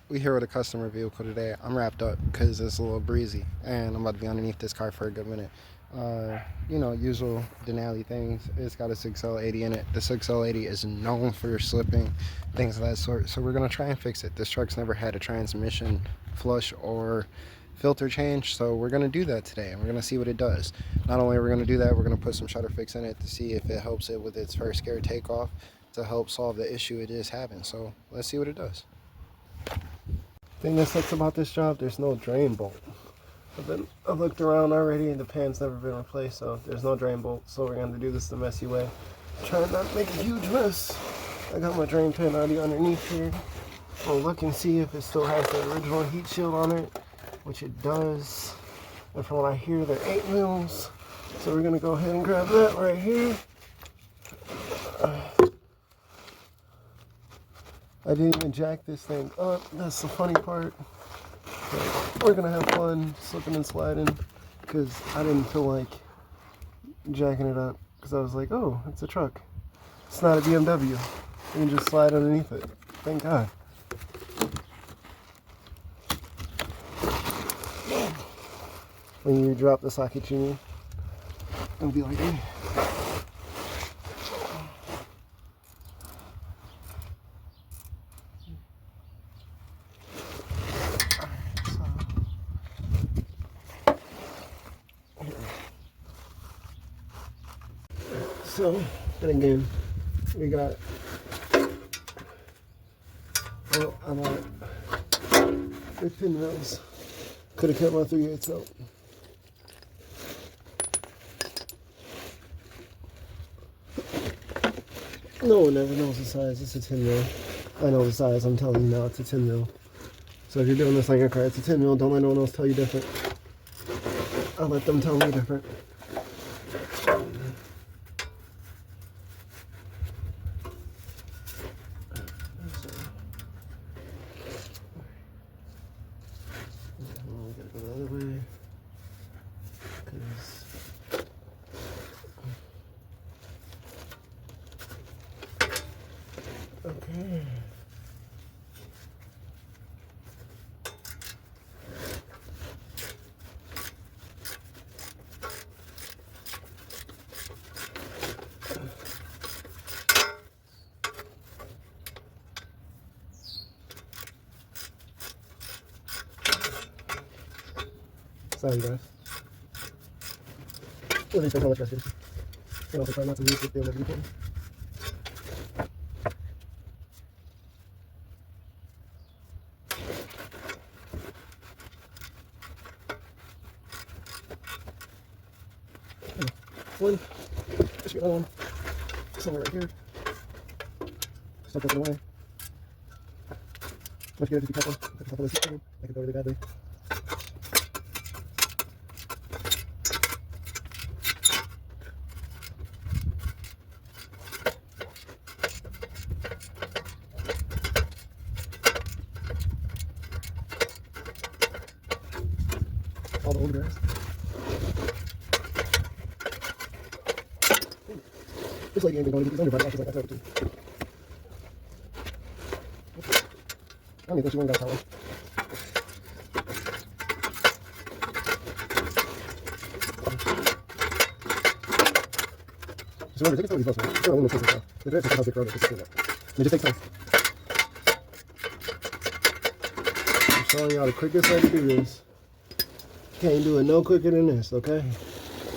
we here with a customer vehicle today. I'm wrapped up because it's a little breezy, and I'm about to be underneath this car for a good minute. Usual Denali things. It's got a 6L80 in it. The 6L80 is known for slipping, things of that sort. So we're gonna try and fix it. This truck's never had a transmission flush or filter change, so we're gonna do that today, and we're gonna see what it does. Not only are we gonna do that, we're gonna put some shutter fix in it to see if it helps it with its first gear takeoff to help solve the issue it is having. So let's see what it does. Thing that sucks about this job, there's no drain bolt. I've looked around already and the pan's never been replaced, so there's no drain bolt. So we're going to do this the messy way. Trying not to make a huge mess. I got my drain pan already underneath here. We'll look and see if it still has the original heat shield on it, which it does. And from what I hear, they're 8 mils. So we're going to go ahead and grab that right here. I didn't even jack this thing up. That's the funny part. But we're gonna have fun slipping and sliding because I didn't feel like jacking it up because I was like, oh, it's a truck. It's not a BMW. You can just slide underneath it. Thank God. When you drop the socket you need, it'll be like, hey. So, and again, we got, well, I bought 15 mils. Could have kept my 3/8 out. No one ever knows the size. It's a 10 mil. I know the size. I'm telling you now, it's a 10 mil. So if you're doing this on your car, it's a 10 mil. Don't let no one else tell you different. I'll let them tell me different. Okay. Sorry guys. Well, thanks so much guys. And also try not to lose the film of the recording. One, just get one, somewhere right here. Stop that away. Much good if you cut one. Cut the top of the seat. I could go really badly. All the old grass. This lady ain't been going to get these underbody actions like I told her to. I don't even think she went and got a towel. So remember, take it to these close. They're only close now. The dress is how they grow. Just do that. It just takes time. I'm showing y'all the quickest way to do this. Can't do it no quicker than this, okay?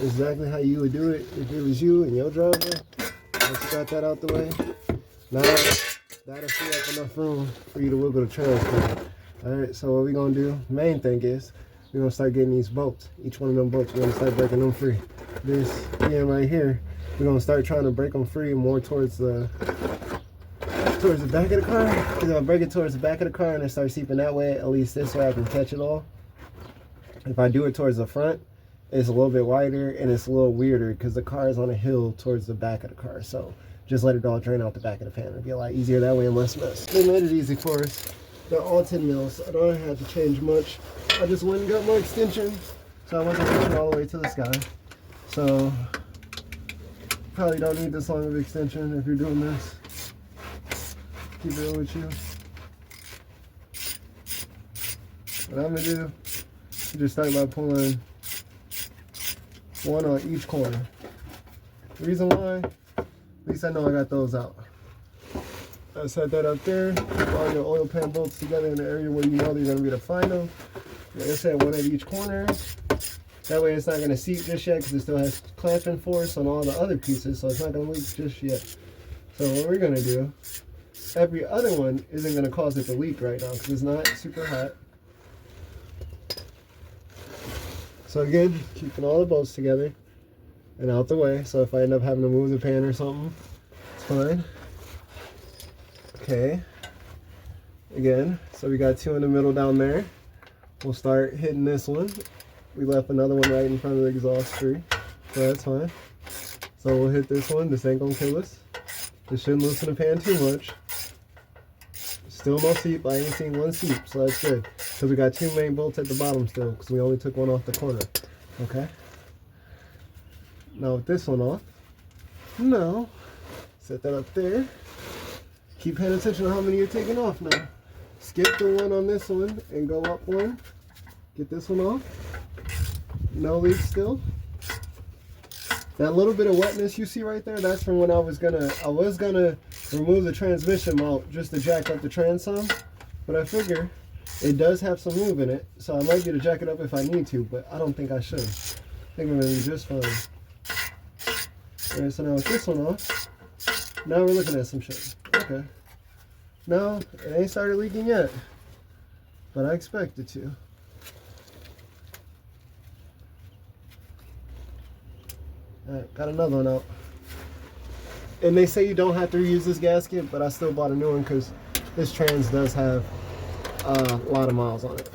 Exactly how you would do it if it was you and your driver. Once you got that out the way, now that'll free up enough room for you to wiggle the trailer. Alright, so what we're gonna do, main thing is, we're gonna start getting these bolts. Each one of them bolts, we're gonna start breaking them free. This pin right here, we're gonna start trying to break them free more towards the back of the car. We're gonna break it towards the back of the car and then start seeping that way. At least this way I can catch it all. If I do it towards the front, it's a little bit wider and it's a little weirder because the car is on a hill towards the back of the car. So just let it all drain out the back of the pan. It'll be a lot easier that way and less mess. They made it easy for us. They're all 10 mils. I don't have to change much. I just went and got more extension, so I wasn't reaching all the way to the sky. So probably don't need this long of extension if you're doing this. Keep it real with you. what I'm gonna do, just start by pulling one on each corner. The reason why, at least I know I got those out. I set that up there, all your oil pan bolts together in the area where you know they're gonna be to find them. Like I said, one at each corner. That way it's not gonna seep just yet because it still has clamping force on all the other pieces, so it's not gonna leak just yet. So what we're gonna do, every other one isn't gonna cause it to leak right now because it's not super hot. So again, keeping all the bolts together and out the way, so if I end up having to move the pan or something, it's fine. Okay, again, so we got two in the middle down there. We'll start hitting this one. We left another one right in front of the exhaust tree, so that's fine. So we'll hit this one. This ain't gonna kill us. This shouldn't loosen the pan too much. Still no seep. I ain't seen one seep, so that's good. Because we got two main bolts at the bottom still, because we only took one off the corner. Okay. Now with this one off, no, set that up there. Keep paying attention to how many you're taking off now. Skip the one on this one and go up one. Get this one off. No leak still. That little bit of wetness you see right there, that's from when I was gonna remove the transmission mount just to jack up the trans some. But I figure it does have some move in it, so I might get to jack it up if I need to, but I don't think I should. I think we're gonna be just fine. Alright, so now with this one off, now we're looking at some shit. Okay. No, it ain't started leaking yet, but I expect it to. Alright, got another one out. And they say you don't have to reuse this gasket, but I still bought a new one because this trans does have a lot of miles on it.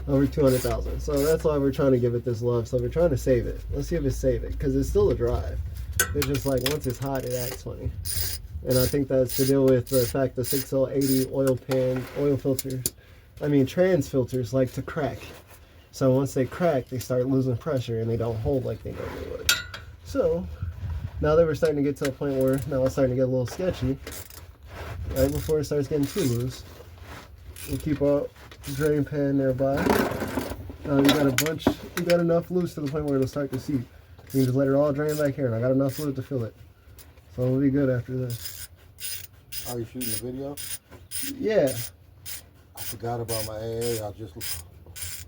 Over 200,000. So that's why we're trying to give it this love. So we're trying to save it. Let's see if it's save it, because it's still a drive. It's just like once it's hot, it acts funny. And I think that's to deal with the fact the 6L80 oil pan, oil filters, trans filters like to crack. So once they crack, they start losing pressure and they don't hold like they normally would. So now that we're starting to get to a point where now it's starting to get a little sketchy, right before it starts getting too loose, we'll keep our drain pan nearby. Now we got enough loose to the point where it'll start to seep. You can just let it all drain back here, and I got enough fluid to fill it. So we'll be good after this. Are you shooting the video? Yeah. I forgot about my AA.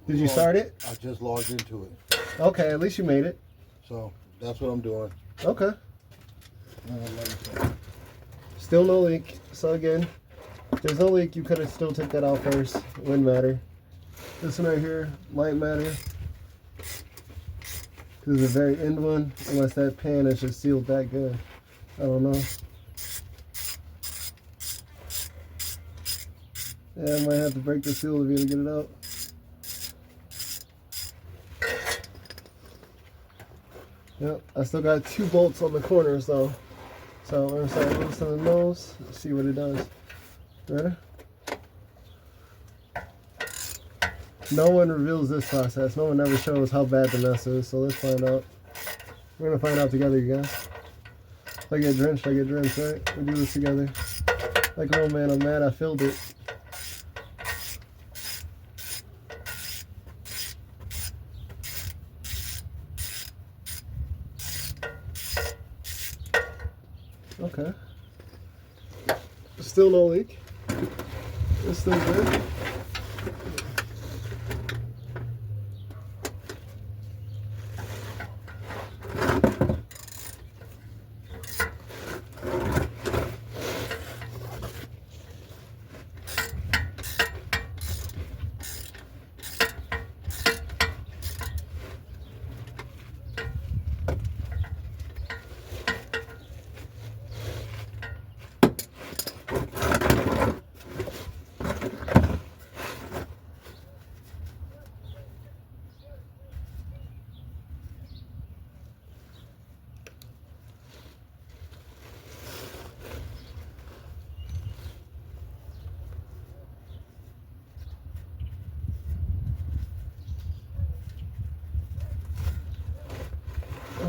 Did you start it? I just logged into it. Okay, at least you made it. So that's what I'm doing. Okay. Still no leak. So again, if there's no leak, you could have still took that out first. It wouldn't matter. This one right here might matter. This is the very end one, unless that pan is just sealed that good. I don't know. Yeah, I might have to break the seal to be able to get it out. Yep, I still got two bolts on the corners though. So we're gonna start loosening those, see what it does. Ready? No one reveals this process. No one ever shows how bad the mess is, so let's find out. We're gonna find out together, you guys. If I get drenched, right? We do this together. Like, oh man, I'm mad I filled it. Okay. Still no leak. It's still good.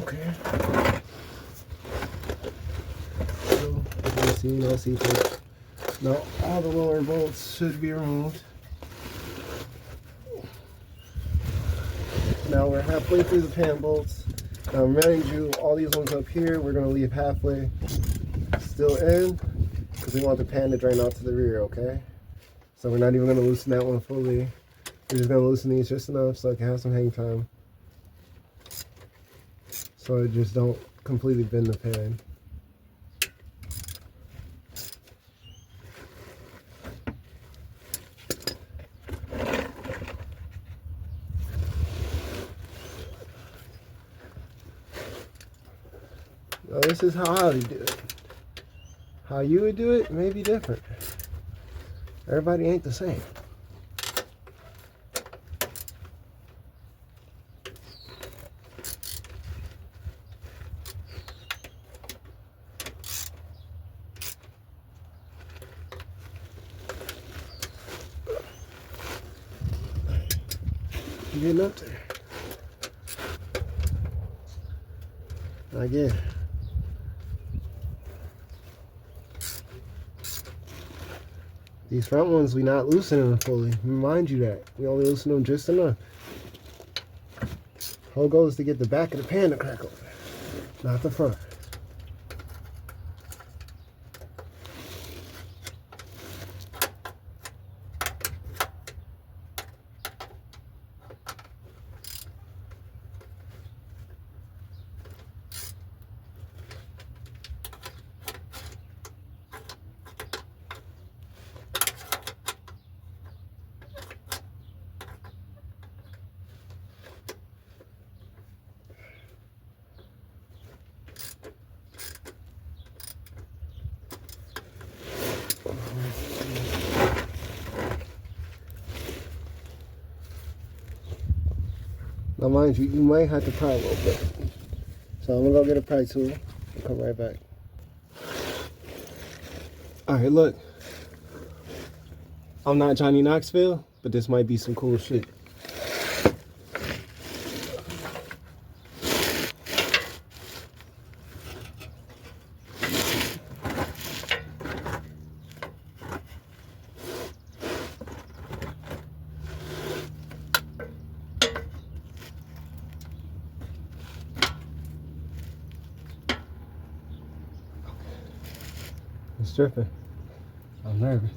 Okay. So, no seepage. Now all the lower bolts should be removed. Now we're halfway through the pan bolts. Now remind you, all these ones up here, we're gonna leave halfway still in because we want the pan to drain out to the rear, okay? So we're not even gonna loosen that one fully. We're just gonna loosen these just enough so it can have some hang time. So it just don't completely bend the pan. Now this is how I would do it. How you would do it may be different. Everybody ain't the same. You getting up there? Again. These front ones, we not loosening them fully. Remind you that. We only loosen them just enough. Whole goal is to get the back of the pan to crack open, not the front. Now mind you, you might have to pry a little bit. So I'm gonna go get a pry tool and come right back. Alright, look. I'm not Johnny Knoxville, but this might be some cool shit. It's dripping. I'm nervous.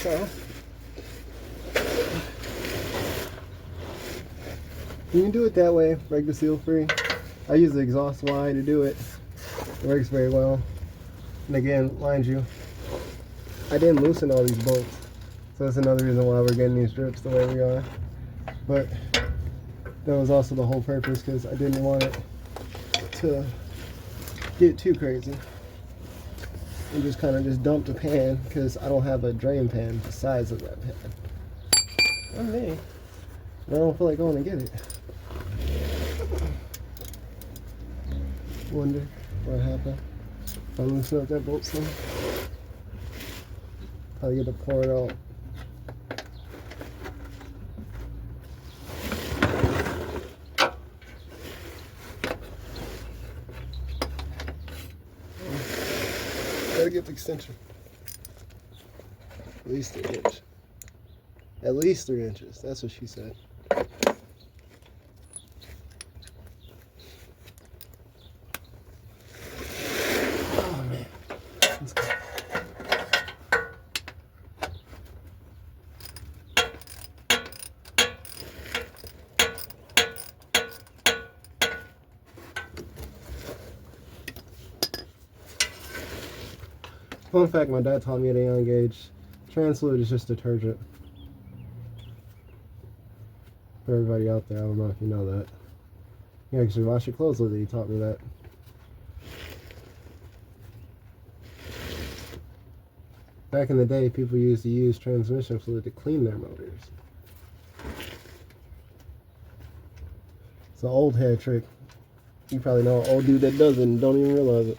So, you can do it that way, break the seal free. I use the exhaust Y to do it. It works very well. And again, mind you, I didn't loosen all these bolts. So that's another reason why we're getting these drips the way we are. But that was also the whole purpose because I didn't want it to get too crazy. And just kind of just dump the pan because I don't have a drain pan the size of that pan. I mean, I don't feel like going to get it. Wonder what happened if I loosen up that bolt some. Probably get to pour it out. Gotta get the extension. At least 3 inches. At least 3 inches. That's what she said. Fun fact my dad taught me at a young age, trans fluid is just detergent. For everybody out there, I don't know if you know that. You actually wash your clothes with it, he taught me that. Back in the day, people used to use transmission fluid to clean their motors. It's an old head trick. You probably know an old dude that does it and don't even realize it.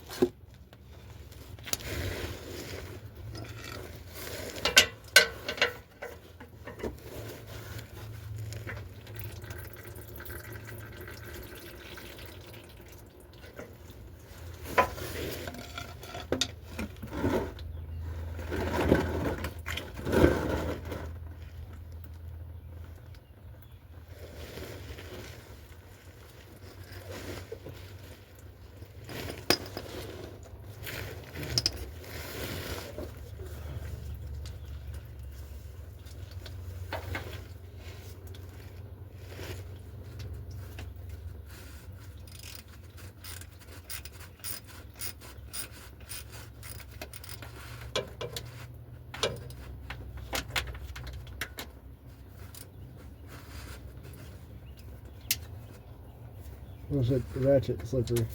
Looks like the ratchet slippery.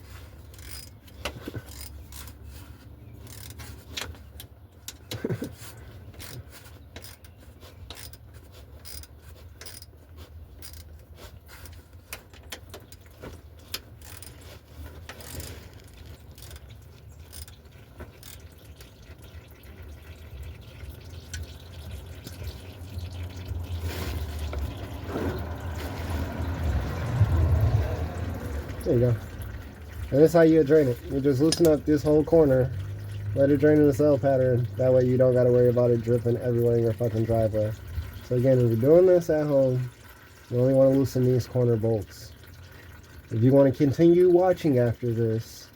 There you go. And that's how you drain it. You just loosen up this whole corner, let it drain in the cell pattern. That way you don't got to worry about it dripping everywhere in your fucking driveway. So again, if you're doing this at home, you only want to loosen these corner bolts. If you want to continue watching after this,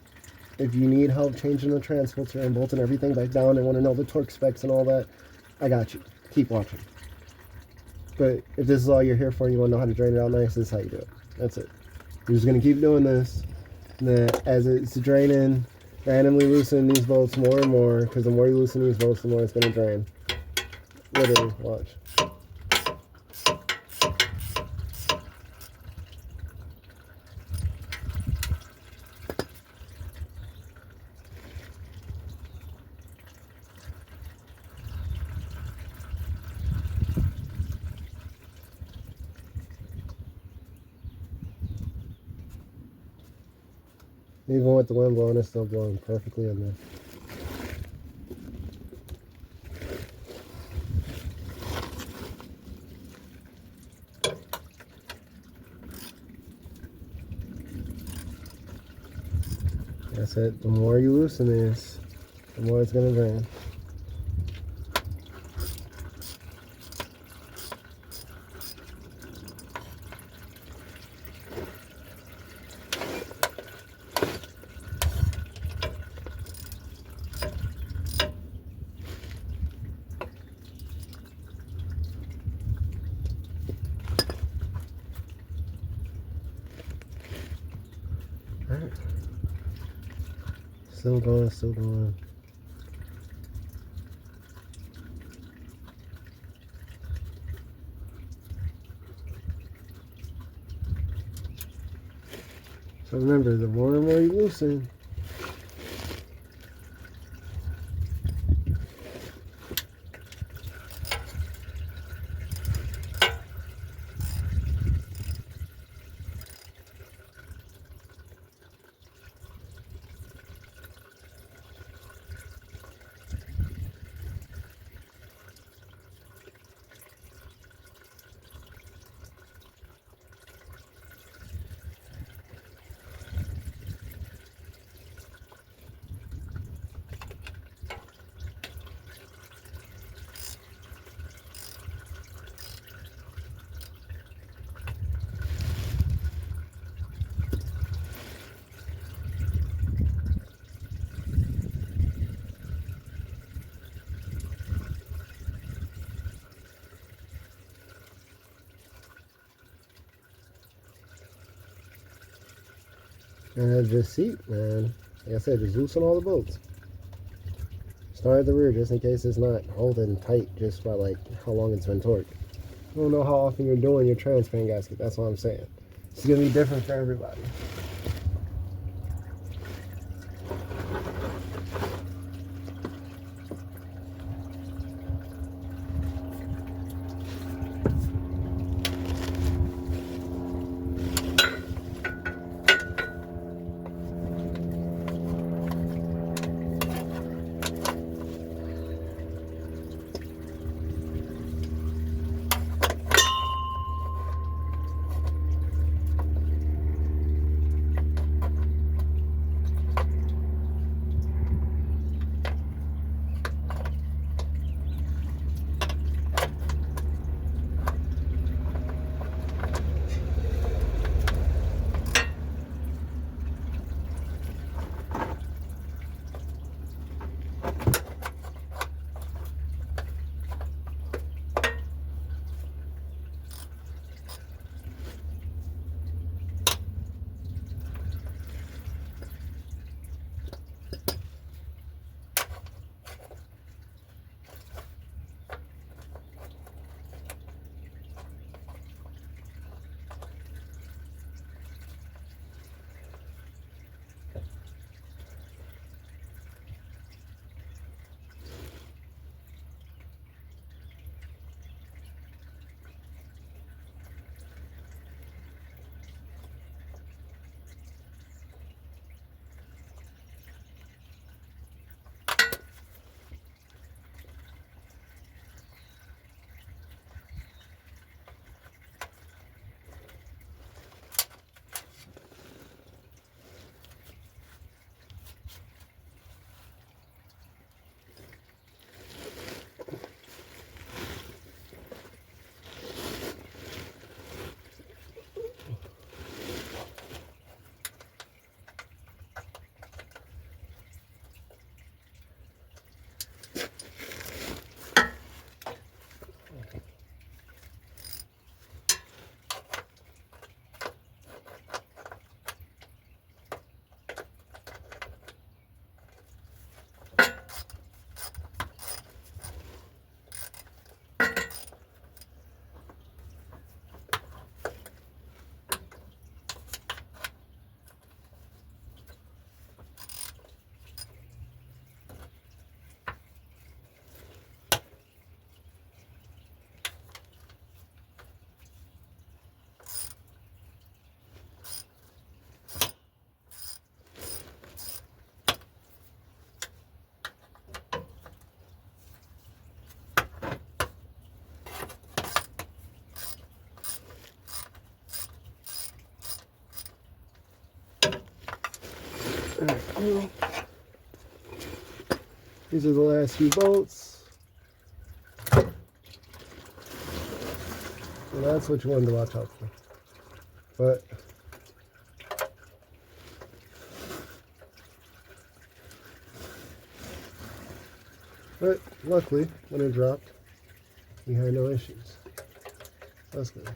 if you need help changing the trans filter and bolting everything back down and want to know the torque specs and all that, I got you. Keep watching. But if this is all you're here for and you want to know how to drain it out nice, this is how you do it. That's it. You're just going to keep doing this. And then as it's draining, randomly loosen these bolts more and more, because the more you loosen these bolts, the more it's going to drain. Literally, watch. Even with the wind blowing, it's still blowing perfectly in there. That's it. The more you loosen this, the more it's going to drain. Alright. Still going, still going. So remember, the more and more you loosen, and just seat, man. Like I said, just loosen all the bolts. Start at the rear just in case it's not holding tight just by like how long it's been torqued. I don't know how often you're doing your trans fan gasket, that's what I'm saying. It's gonna be different for everybody. These are the last few bolts. And that's what you wanted to watch out for. But luckily, when it dropped, we had no issues. That's good.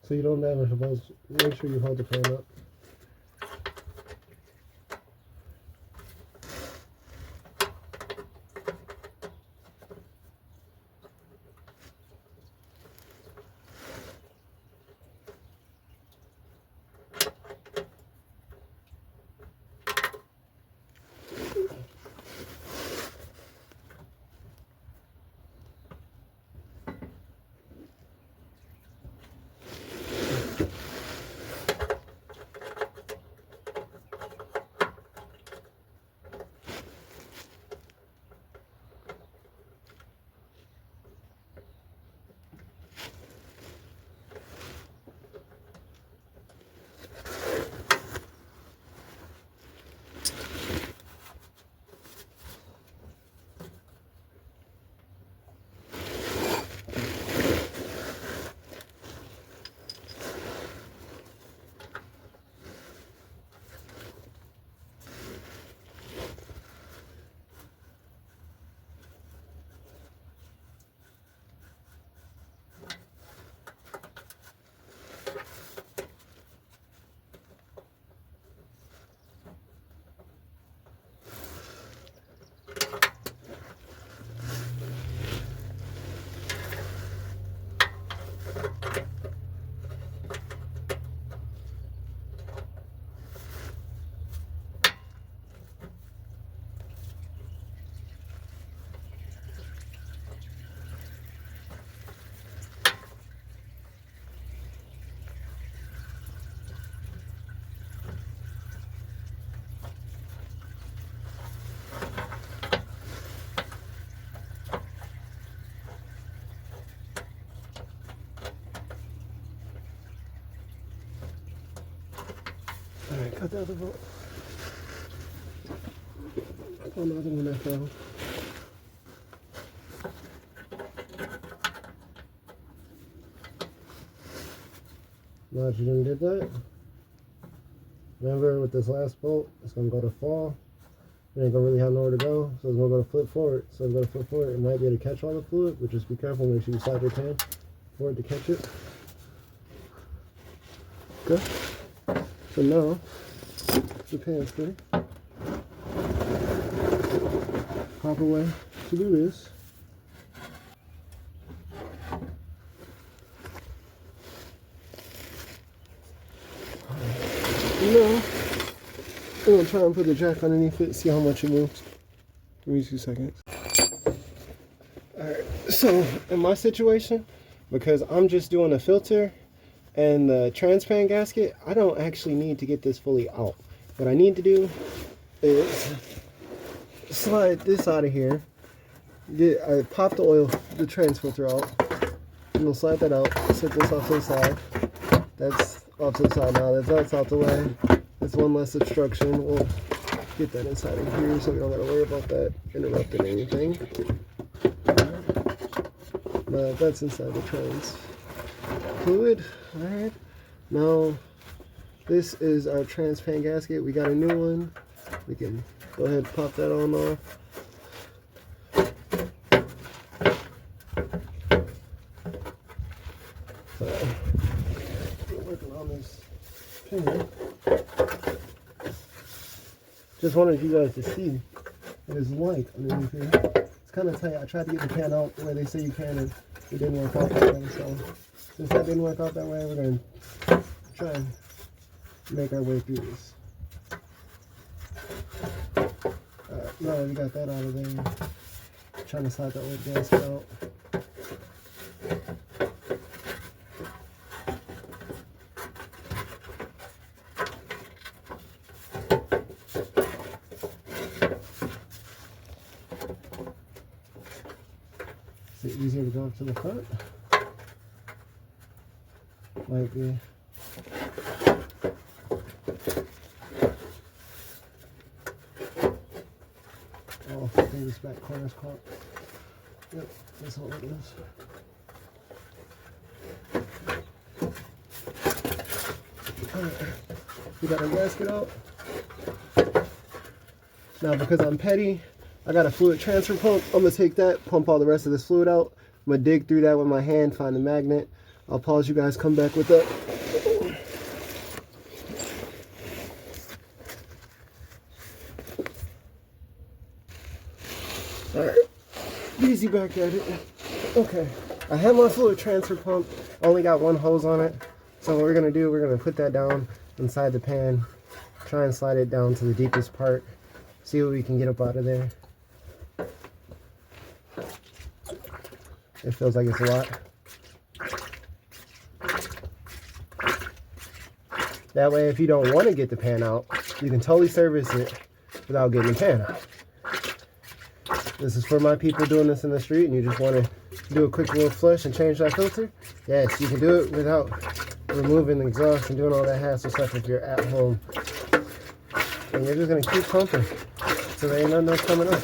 So you don't damage the bolts, make sure you hold the fan up. Alright, cut the other bolt. Oh, another one I found. Now that you didn't get that, remember with this last bolt, it's going to go to fall. It ain't going to really have nowhere to go, so it's going to go to flip forward. So it's going to flip forward. It might be able to catch all the fluid, but just be careful, make sure you slide your pan for it to catch it. Okay. So now, the pan's free. Proper way to do this. Now, I'm going to try and put the jack underneath it, see how much it moves. Give me 2 seconds. Alright, so in my situation, because I'm just doing a filter and the transparent gasket, I don't actually need to get this fully out. What I need to do is slide this out of here. I pop the oil, the trans filter out. I'm gonna slide that out, set this off to the side. That's off to the side now, that's out the way. That's one less obstruction. We'll get that inside of here so we don't gotta worry about that interrupting anything. But that's inside the trans fluid. Alright, now this is our transparent gasket. We got a new one. We can go ahead and pop that on off. So, we're working on this pin. Just wanted you guys to see what it's like underneath here. It's kind of tight. I tried to get the pan out the way they say you can, and it didn't work out that way. So since that didn't work out that way, we're going to try and make our way through this. Alright, now we got that out of there. Trying to slide that old gasket out. Is it easier to go up to the front? Might be. Oh, I think this back corner's caught. Yep, that's all it is. Alright, we got our gasket out. Now, because I'm petty, I got a fluid transfer pump. I'm gonna take that, pump all the rest of this fluid out. I'm gonna dig through that with my hand, find the magnet. I'll pause you guys, come back with that. Alright, easy back at it. Okay, I have my fluid transfer pump. Only got one hose on it. So what we're gonna do, we're gonna put that down inside the pan. Try and slide it down to the deepest part. See what we can get up out of there. It feels like it's a lot. That way, if you don't want to get the pan out, you can totally service it without getting the pan out. This is for my people doing this in the street, and you just want to do a quick little flush and change that filter. Yes, you can do it without removing the exhaust and doing all that hassle stuff if you're at home. And you're just going to keep pumping so there ain't nothing else coming up.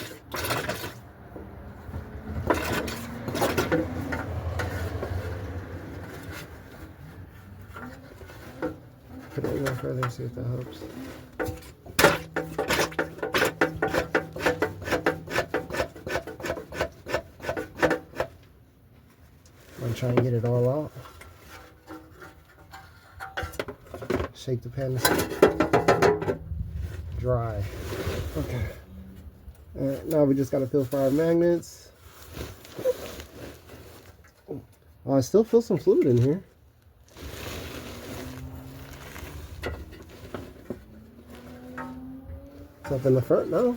Put it a little further, see if that helps. I'm gonna try and get it all out. Shake the pan. Dry. Okay. Now we just gotta feel for our magnets. Oh, I still feel some fluid in here. It's up in the front now.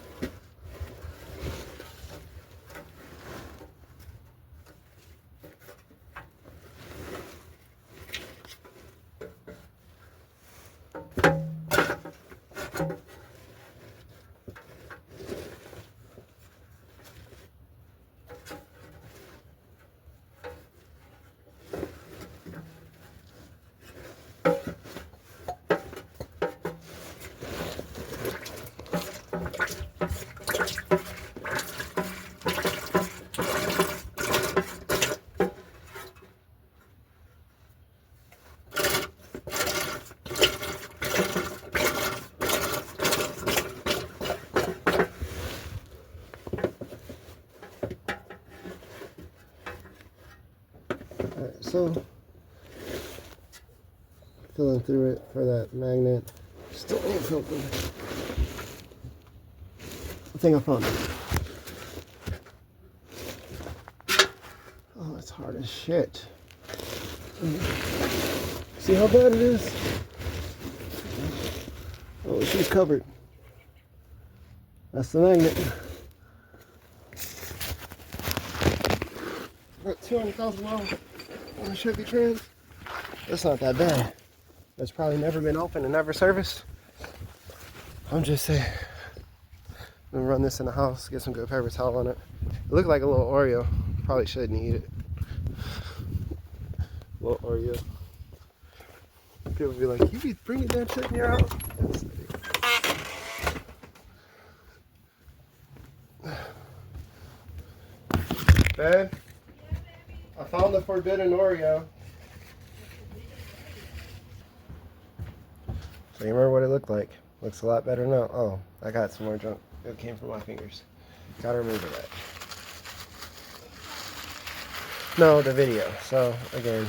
So, filling through it for that magnet. Still ain't filtered. I think I found it. Oh, it's hard as shit. See how bad it is? Oh, she's covered. That's the magnet. Got 200,000 miles. On the Chevy Trans. That's not that bad. That's probably never been opened and never serviced. I'm just saying. I'm gonna run this in the house, get some good paper towel on it. It looked like a little Oreo. Probably shouldn't eat it. Little Oreo. People be like, you be bringing that shit in your house? Babe? I found the forbidden Oreo. So you remember what it looked like? Looks a lot better now. Oh, I got some more junk. It came from my fingers. Gotta remove that. No, the video. So again,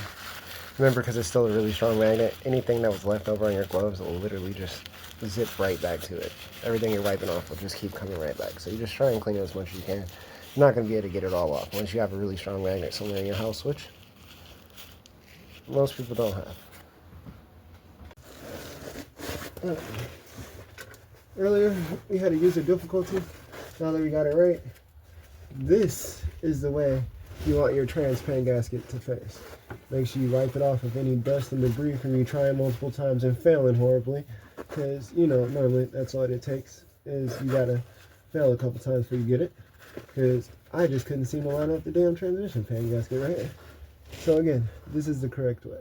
remember, because it's still a really strong magnet, anything that was left over on your gloves will literally just zip right back to it. Everything you're wiping off will just keep coming right back. So you just try and clean it as much as you can. You're not going to be able to get it all off unless you have a really strong magnet somewhere in your house, which most people don't have. Earlier, we had a user difficulty. Now that we got it right, this is the way you want your transpan gasket to face. Make sure you wipe it off of any dust and debris from you trying multiple times and failing horribly. Because, you know, normally that's all it takes is you gotta fail a couple times before you get it. Because I just couldn't seem to line up the damn transmission pan gasket right here. So again, this is the correct way.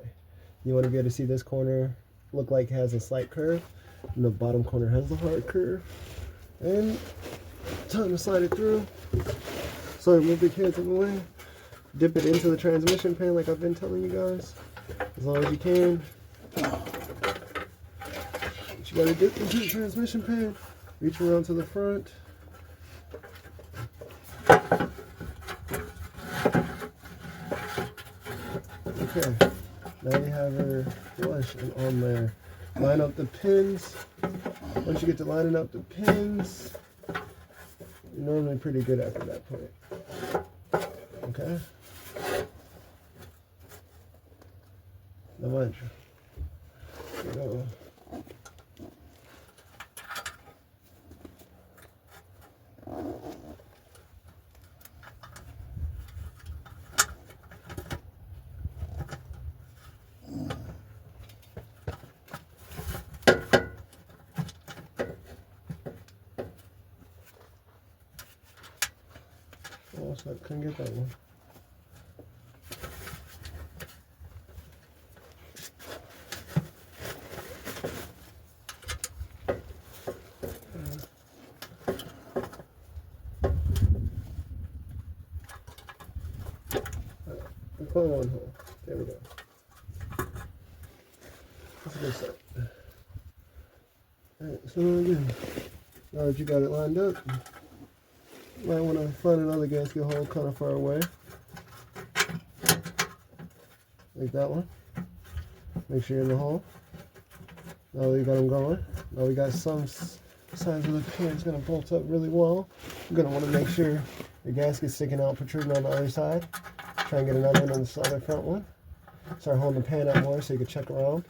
You want to be able to see this corner look like it has a slight curve, and the bottom corner has the hard curve. And time to slide it through. So move the kids in the way. Dip it into the transmission pan like I've been telling you guys, as long as you can. But you gotta dip into the transmission pan, reach around to the front. Okay, now you have her flush and on there. Line up the pins. Once you get to lining up the pins, you're normally pretty good after that point. Okay? Now mind you, go. Oh, so I couldn't get that one. Pull one hole. There we go. That's a good start. Alright, so again, now that you got it lined up, you might want to find another gasket hole kind of far away. Like that one. Make sure you're in the hole. Now we got them going. Now we got some signs of the pin's going to bolt up really well. You're going to want to make sure your gasket's sticking out, protruding on the other side. Try and get another one on this other front one. Start holding the pan up more so you can check around.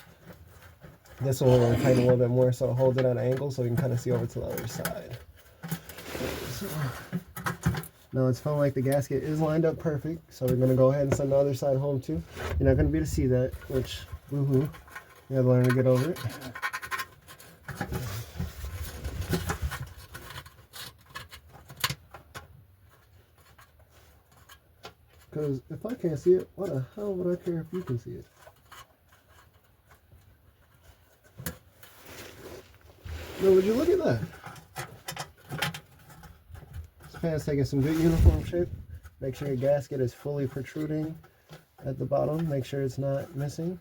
This one will tighten a little bit more so it holds it at an angle so we can kind of see over to the other side. So, now it's feeling like the gasket is lined up perfect, so we're going to go ahead and send the other side home too. You're not going to be able to see that, which, woohoo, you have to learn to get over it. Because if I can't see it, what the hell would I care if you can see it? Now, would you look at that? This pan's taking some good uniform shape. Make sure your gasket is fully protruding at the bottom. Make sure it's not missing.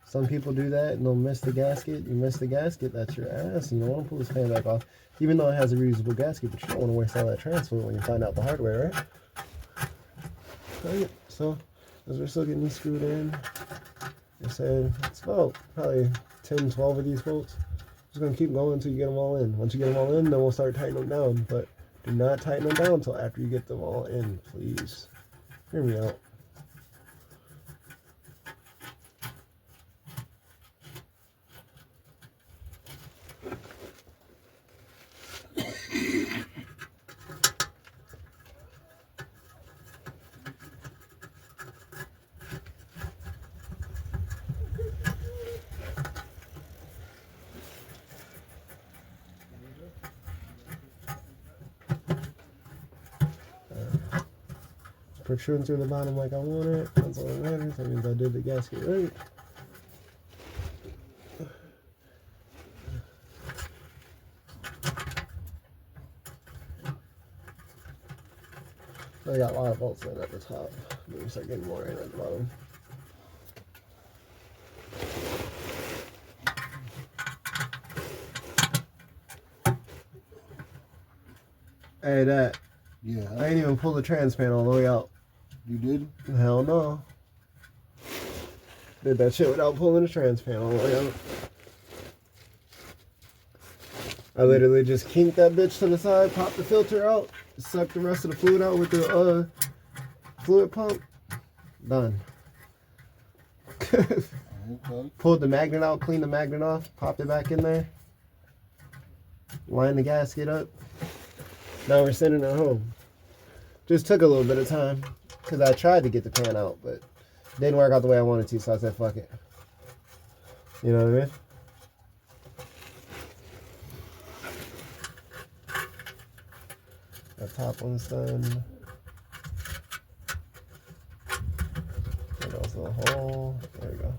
Some people do that and they'll miss the gasket. You miss the gasket, that's your ass. You don't want to pull this pan back off, even though it has a reusable gasket, but you don't want to waste all that transfer when you find out the hard way, right? Right, so as we're still getting these screwed in, I said it's about probably 10, 12 of these bolts. Just gonna keep going until you get them all in. Once you get them all in, then we'll start tightening them down. But do not tighten them down until after you get them all in, please. Hear me out. Protruding through the bottom like I want it. That's all that matters. That means I did the gasket right. I got a lot of bolts in at the top. Maybe start getting more in at the bottom. Hey, that. Yeah. I ain't even pulled the transpan all the way out. You did? Hell no. Did that shit without pulling the transpan all the way out. I literally just kinked that bitch to the side, popped the filter out, sucked the rest of the fluid out with the fluid pump. Done. Okay. Pulled the magnet out, cleaned the magnet off, popped it back in there, lined the gasket up. Now we're sending it home. Just took a little bit of time because I tried to get the pan out, but it didn't work out the way I wanted to, so I said, fuck it. You know what I mean? The top one's done. There goes the hole. There we go.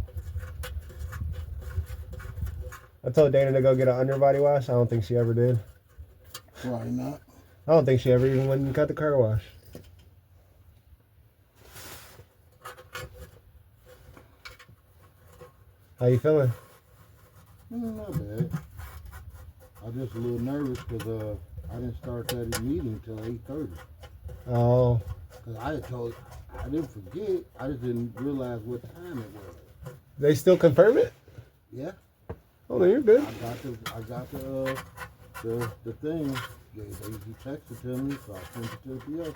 I told Dana to go get an underbody wash. I don't think she ever did. Probably not. I don't think she ever even went and got the car wash. How you feeling? Not bad. I'm just a little nervous because I didn't start that meeting until 8:30. Oh. Because I didn't forget. I just didn't realize what time it was. They still confirm it? Yeah. Oh, no, you're good. I got the thing. He texted to me, so I sent it to the PO.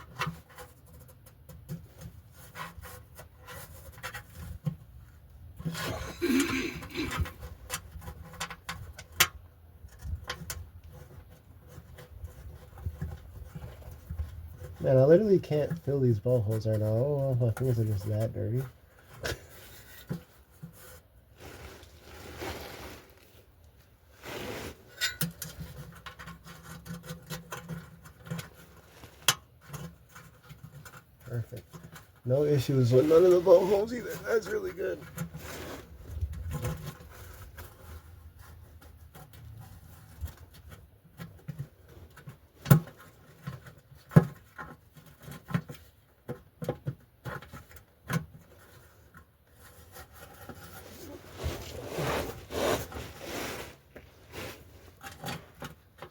Man, I literally can't feel these ball holes right now. I don't know if my fingers are just that dirty. Perfect. No issues with none of the ball holes either. That's really good.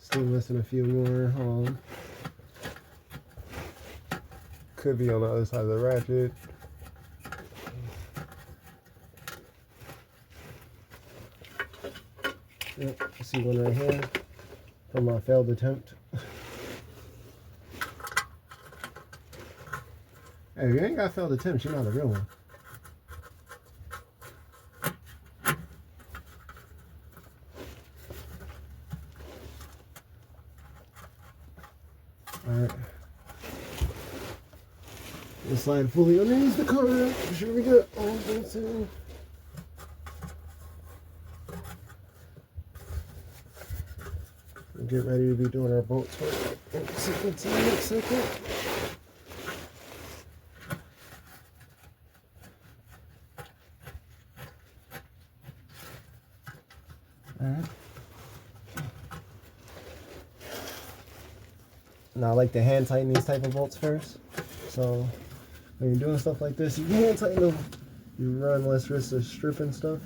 Still missing a few more. Could be on the other side of the ratchet. Yep, I see one right here from my failed attempt. Hey, if you ain't got failed attempts, you're not a real one. Alright. We'll slide fully underneath the car. Make sure we get all things in. We'll get ready to be doing our bolts for sequence in the next second. Alright. Now I like to hand tighten these type of bolts first. So when you're doing stuff like this, you can hand tighten them. You run less risk of stripping stuff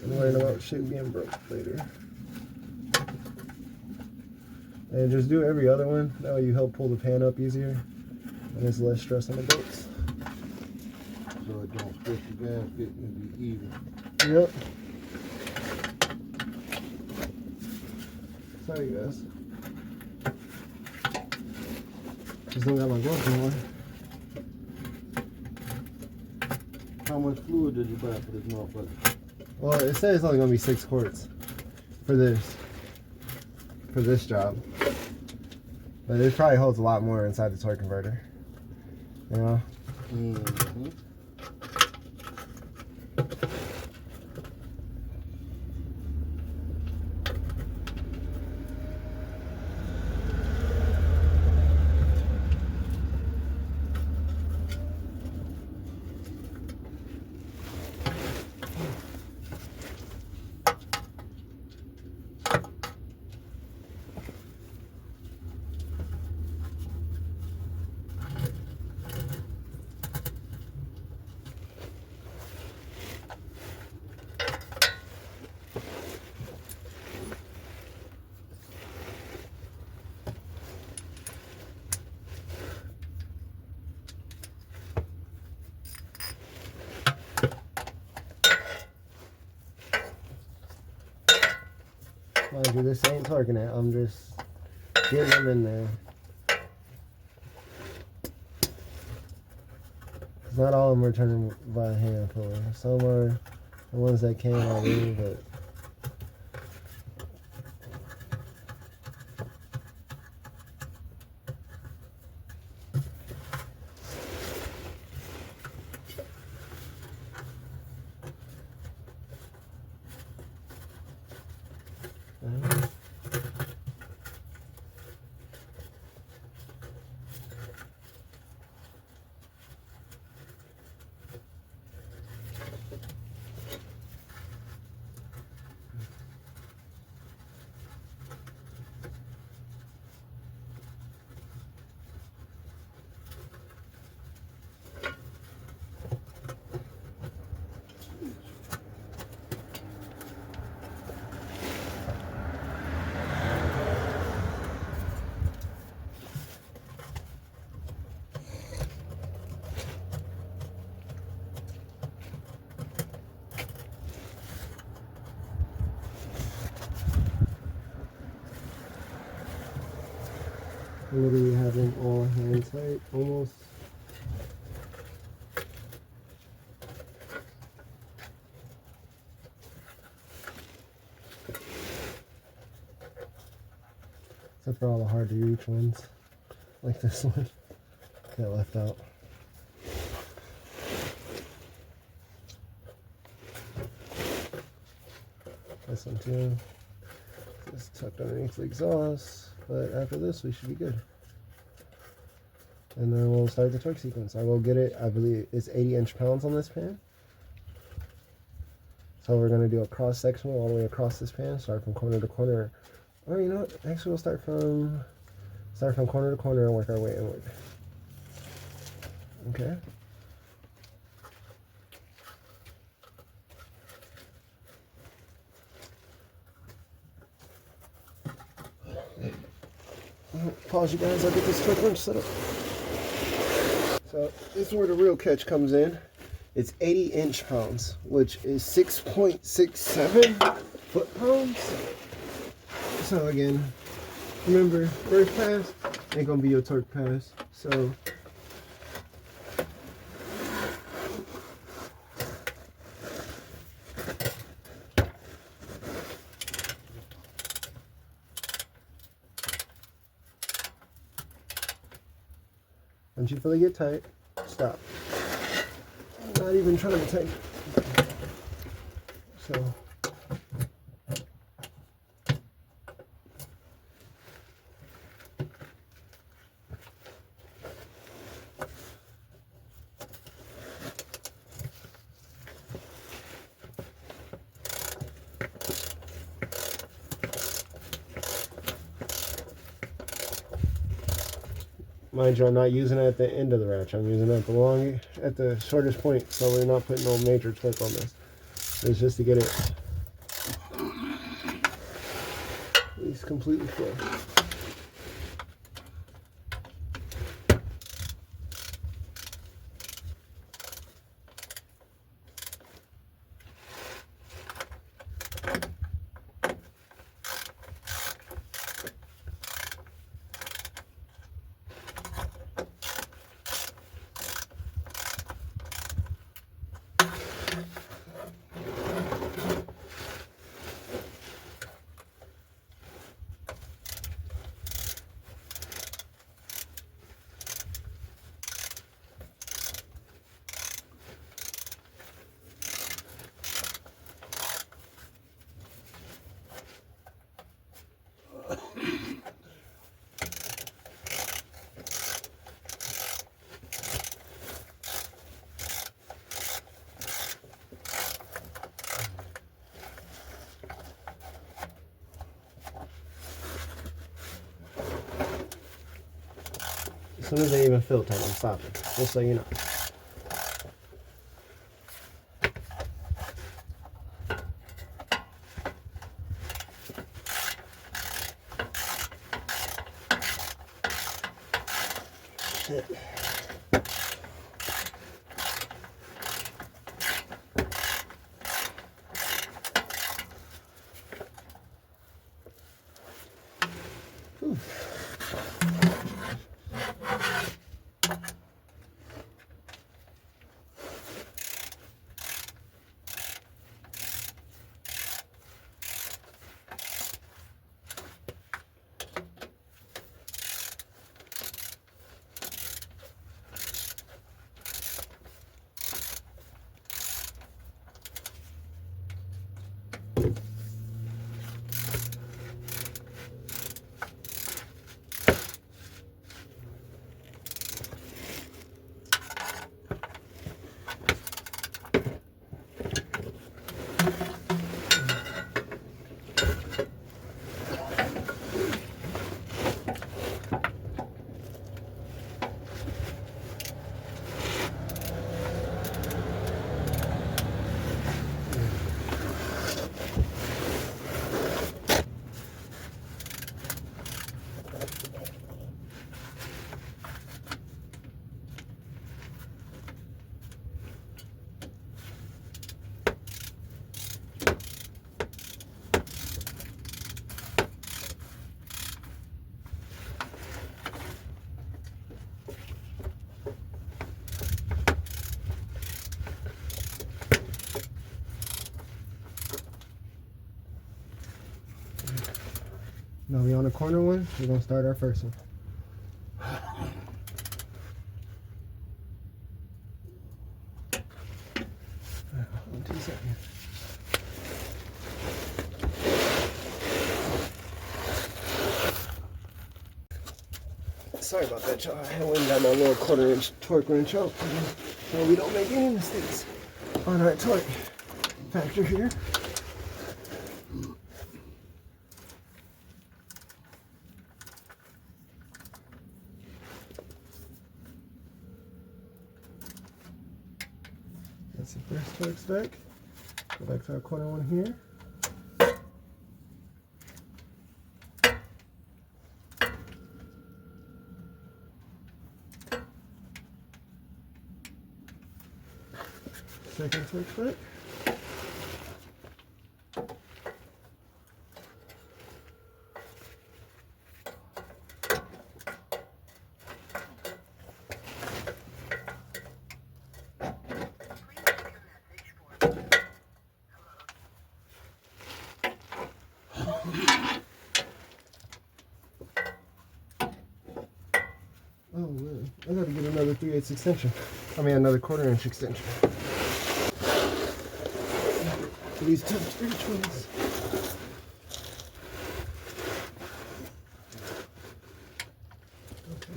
and worrying about shit getting broke later. And just do every other one. That way you help pull the pan up easier and there's less stress on the bolts. So it don't stretch the gasket and be even. Yep. Sorry guys. Just don't got my gloves on. How much fluid did you buy for this motherfucker? Well, it says it's only gonna be 6 quarts for this job. But it probably holds a lot more inside the toy converter. You know? Mm-hmm. Mind you, this ain't torquing it. I'm just getting them in there. Not all of them are turning by hand puller. Some are the ones that can already, but literally having all hand tight almost. Except for all the hard to reach ones, like this one, got left out. This one too, just tucked underneath the exhaust, but after this we should be good. And then we'll start the torque sequence. I will get it, I believe it's 80 inch-pounds on this pan. So we're gonna do a cross sectional all the way across this pan, start from corner to corner. Or you know what, actually we'll start from corner to corner and work our way inward. Okay. Pause you guys, I'll get this torque wrench set up. So this is where the real catch comes in. It's 80 inch-pounds, which is 6.67 foot-pounds. So again, remember, first pass ain't gonna be your torque pass. So once you feel it get tight, stop. Not even trying to tighten. So mind you, I'm not using it at the end of the ratchet. I'm using it at the shortest point, so we're not putting no major torque on this. It's just to get it at least completely full. As soon as they even feel tight, I'm stopping, just so you know. Shit. Now we on the corner one. We're gonna start our first one. Hold on 2 seconds. Sorry about that, y'all. I went and got my little 1/4-inch torque wrench out so we don't make any mistakes on our torque factor here. That's the first torque spec. Go back to our corner one here. Second torque spec. Oh man, I gotta get another 3/8 extension. I mean another 1/4-inch extension. These two each ones. Okay.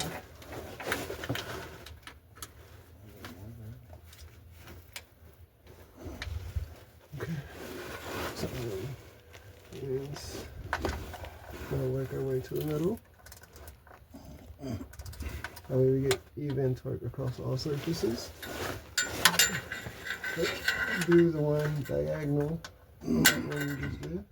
Okay. So it's gonna work our way to the middle. That way we get even torque across all surfaces. Okay. Do the one diagonal one we just did.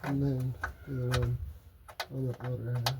And then do the one on the outer half.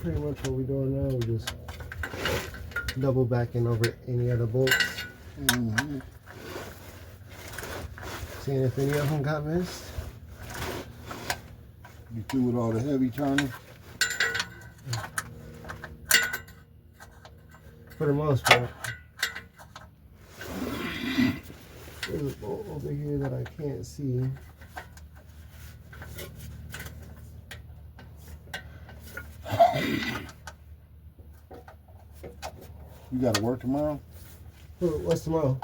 Pretty much what we're doing now, we're just double backing over any other bolts. Seeing if any of them got missed. You through with all the heavy turning? For the most part. There's a bolt over here that I can't see. You got to work tomorrow? What's tomorrow?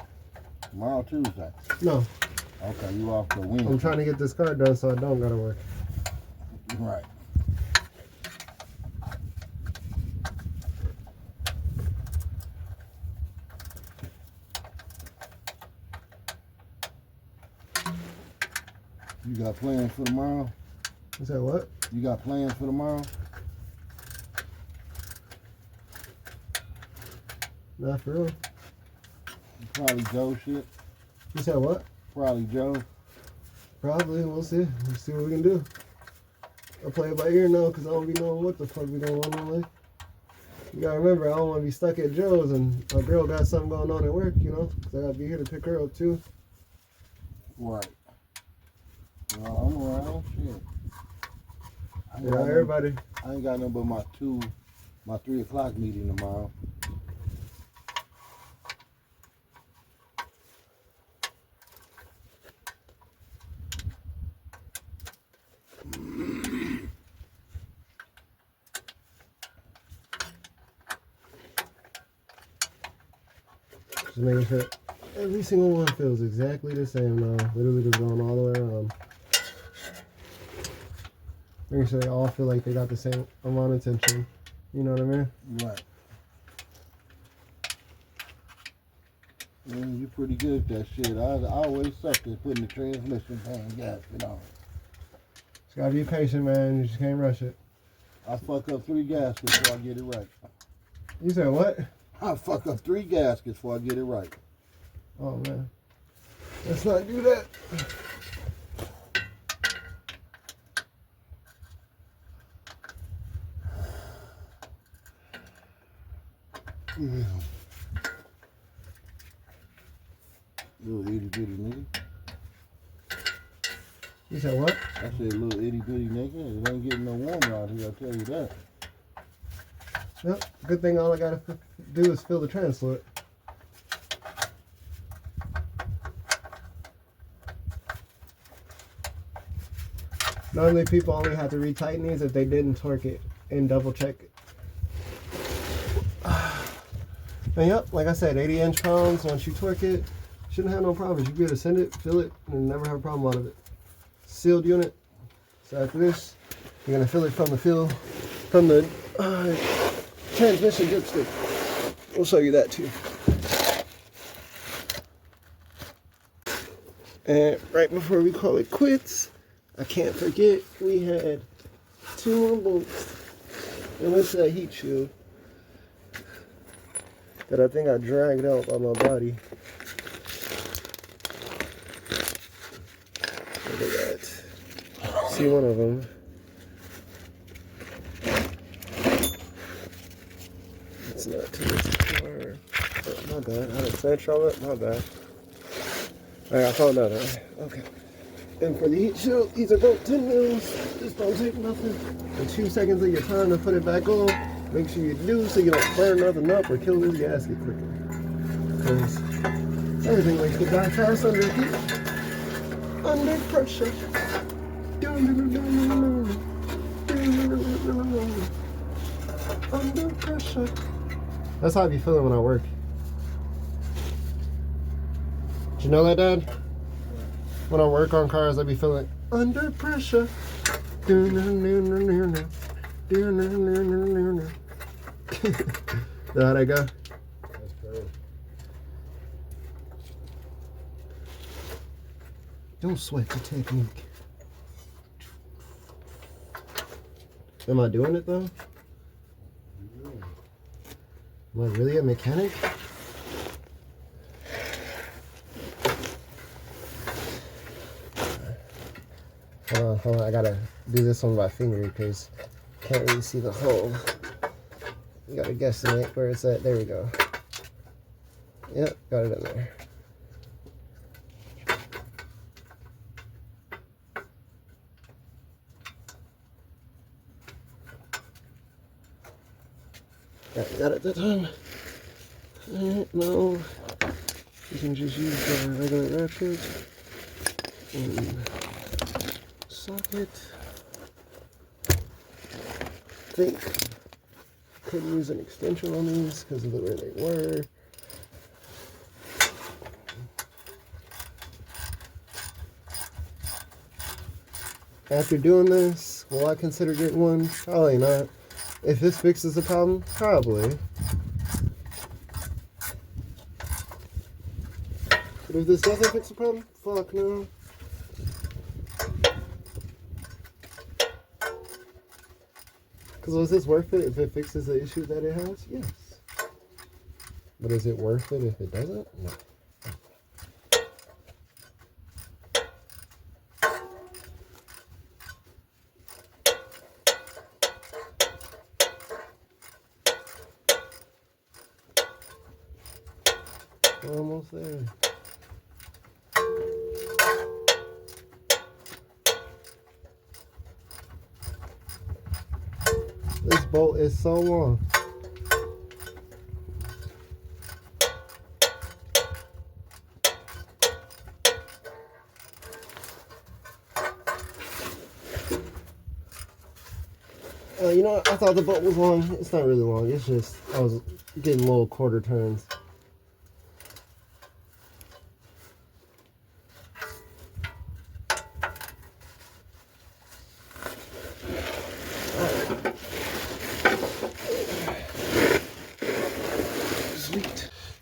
Tomorrow Tuesday. No. Okay, you off the Wednesday. I'm trying to get this car done so I don't gotta work. Right. You got plans for tomorrow? You said what? You got plans for tomorrow? Not for real. Probably Joe shit. You said what? Probably Joe. Probably. We'll see. We'll see what we can do. I'll play it by ear now because I don't be knowing what the fuck we going on in life. You gotta remember, I don't want to be stuck at Joe's and my girl got something going on at work, you know? Because I gotta be here to pick her up too. Right. Well, I'm around. Shit. Yeah, everybody. I ain't got nothing but my 3 o'clock meeting tomorrow. Just making sure every single one feels exactly the same now. Literally just going all the way around. Making sure they all feel like they got the same amount of tension. You know what I mean? Right. Man, you're pretty good at that shit. I always suck at putting the transmission pan gasket on. Just gotta be patient, man. You just can't rush it. I fuck up 3 gaskets before I get it right. You said what? I fuck up 3 gaskets before I get it right. Oh, man. Let's not do that. Yeah. Little itty bitty nigga. You said what? I said little itty bitty nigga. It ain't getting no warmer out here, I'll tell you that. Yep. Good thing all I gotta do is fill the trans fluid. Normally people only have to retighten these if they didn't torque it and double check it. And yep, like I said, 80 inch-pounds, once you torque it, shouldn't have no problems. You'll be able to send it, fill it, and never have a problem out of it. Sealed unit. So after this, you're gonna fill it from the transmission dipstick. We'll show you that too. And right before we call it quits, I can't forget we had 2 more bolts. And went to that heat shield that I think I dragged out by my body. Look at that. See one of them. It's not too far. Oh, my bad. I had a cinch on it. My bad. Alright, I found out. Okay. And for the heat shield, these are both 10 mils. This don't take nothing. In 2 seconds of your time to put it back on, make sure you do so you don't burn nothing up or kill this gasket quicker. Because everything likes to die fast under heat. Under pressure. Under pressure. That's how I be feeling when I work. Did you know that, Dad? When I work on cars, I be feeling under pressure. Know how'd I go? That's crazy. Don't sweat the technique. Am I doing it though? Am I really a mechanic? Hold on, I gotta do this one by finger because I can't really see the hole. You gotta guesstimate where it's at. There we go. Yep, got it in there. Got it that time. Alright, now you can just use the regular ratchet and socket. I think couldn't use an extension on these because of the way they were. After doing this, will I consider getting one? Probably not. If this fixes the problem, probably. But if this doesn't fix the problem, fuck no. Because was this worth it if it fixes the issue that it has? Yes. But is it worth it if it doesn't? No. We're almost there. This bolt is so long. You know what? I thought the bolt was long. It's not really long. It's just I was getting little quarter turns.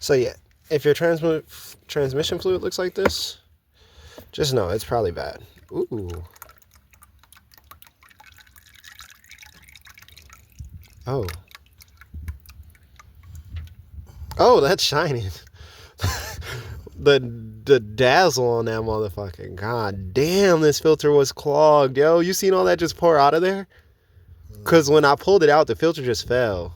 So yeah, if your transmission fluid looks like this, just know it's probably bad. Ooh. Oh. Oh, that's shining. the dazzle on that motherfucker. God damn, this filter was clogged, yo. You seen all that just pour out of there? Because when I pulled it out, the filter just fell.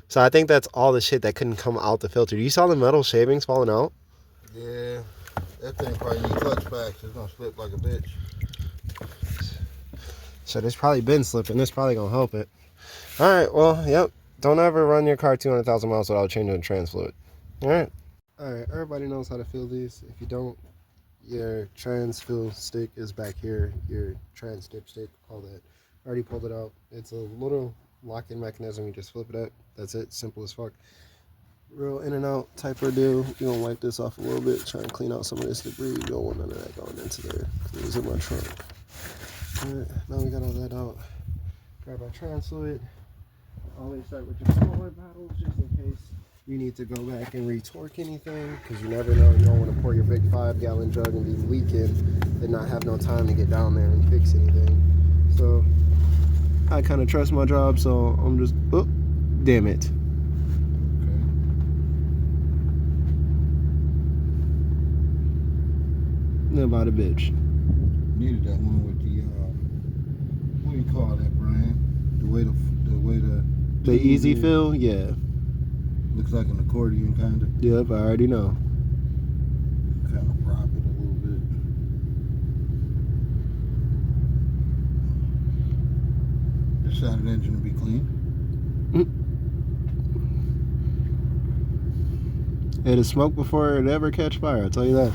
So I think that's all the shit that couldn't come out the filter. You saw the metal shavings falling out? Yeah, that thing probably needs clutch packs. It's gonna slip like a bitch. So it's probably been slipping. This probably gonna help it. All right, well, yep. Don't ever run your car 200,000 miles without changing the trans fluid. All right. All right, everybody knows how to fill these. If you don't, your trans fill stick is back here. Your trans dipstick, all that. I already pulled it out. It's a little lock-in mechanism. You just flip it up. That's it. Simple as fuck. Real in and out type of deal. You're gonna wipe this off a little bit, try and clean out some of this debris. You don't want none of that going into there. It was in my trunk. Alright, now we got all that out. Grab our trans fluid. Always start with your smaller bottles just in case you need to go back and retorque anything, because you never know. You don't want to pour your big 5-gallon jug and be leaking and not have no time to get down there and fix anything. So I kind of trust my job, so I'm just, oh, damn it. Okay. About a bitch. Needed that one with the, what do you call that, Brian? The way the easy fill, yeah. Looks like an accordion, kind of. Yep, I already know. Kind of prop it a little bit. This side of the engine will be clean. It'll smoke before it ever catch fire, I'll tell you that.